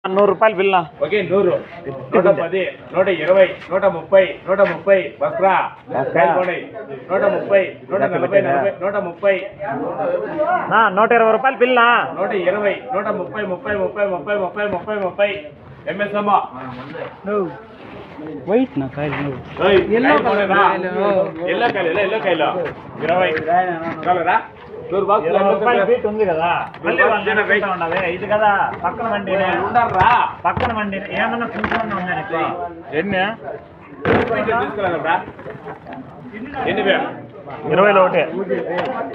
₹100 bill okay 100 110 120 130 130 బస్రా 130 140 130 ₹120 bill 120 130 30 ఎంఎస్ఎమ్మ white నా కాయలు ఎల్లో కాయలు 20 కలరా ₹100 బీట్ ఉంది కదా మళ్ళీ ఇది కదా పక్కన మండి ఉండర్రా పక్కన మండి ఏమన్నా కొంచెం ఉందా నీకు ఎన్ని తీసుకురా ఎన్ని 20లో ఒకటి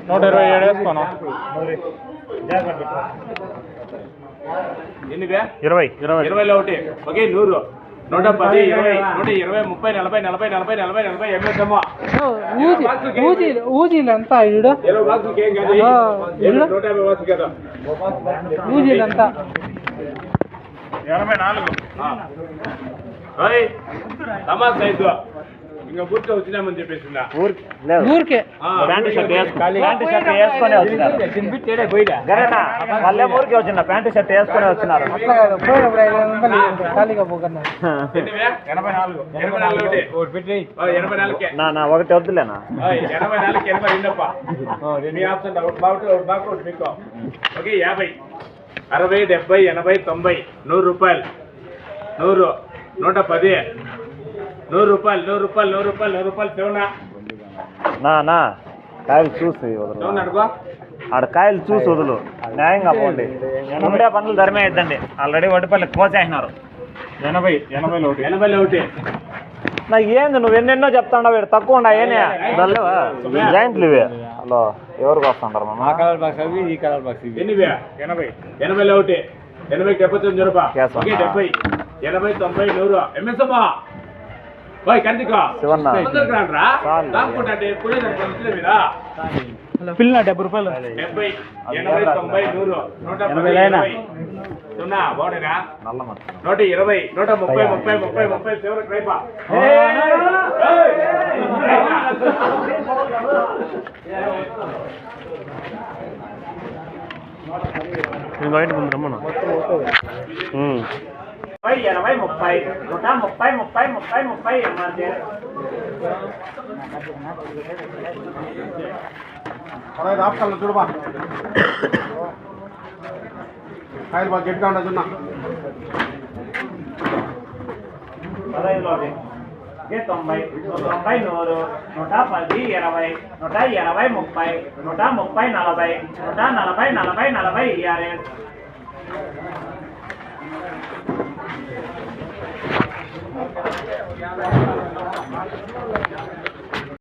127 వేసుకోను ఎన్ని 20 ఒకటి ఓకే 100 110 20 120 30 40 40 40 ఎంఎస్ఎమ్మ ఊజీలు ఎంత ఈడ 20 బాక్సులకి ఏం కాదు 150 బాక్సులు కదా ఊజీలు ఎంత 84 తమాస్ సైజు ఇంకా పూర్తిగా వచ్చినామని చెప్పేసి ఊరికే ప్యాంటు షర్ట్ వేసుకొని వచ్చినారు మళ్ళీ ఊరికి వచ్చిన ప్యాంటు షర్ట్ వేసుకొని వచ్చినారు ఖాళీగా పోకన్నా 84 నా ఒకటి వద్దులేనా 84 మీ ఆప్షన్ ఒకటి మీకు ఓకే 50 60 70 80 90 ₹100 100 110 ₹100 చెవునా నా కాయలు చూసి వదలు అడుగు ఆడ కాయలు చూసి వదులు న్యాయంగా పోండి ఉండే పనులు ధర్మే ఇద్దండి ఆల్రెడీ వడ్డిపల్లి కోసేసినారు 80 ఒకటి నా ఏంది నువ్వు ఎన్నెన్నో చెప్తాండవు వీడు తక్కువ ఉండా ఏనే జాయింట్లు ఇవి హలో ఎవరికి వస్తుంటారు ఆ కలర్ బాక్స్ అవి ఈ కలర్ బాక్స్ ఇవి 80 ఒకటి 80 79 రూపాయలు ఓకే 70 80 90 100 ఎంఎస్ఎమ్మ ఓయ్ కందికో శివన్న రా దాక్కుంటే పులి మీరా పిల్ల ₹70 70 80 90 100 సున్నా బాగుండేనా నల్ల 120 130 చివరికి రైపా బయట ముందు రమ్మను 80 30 130 30 చూడబా కాయలు బాగా గట్టిగా ఉండదు 90 110 120 120 30 130 40 40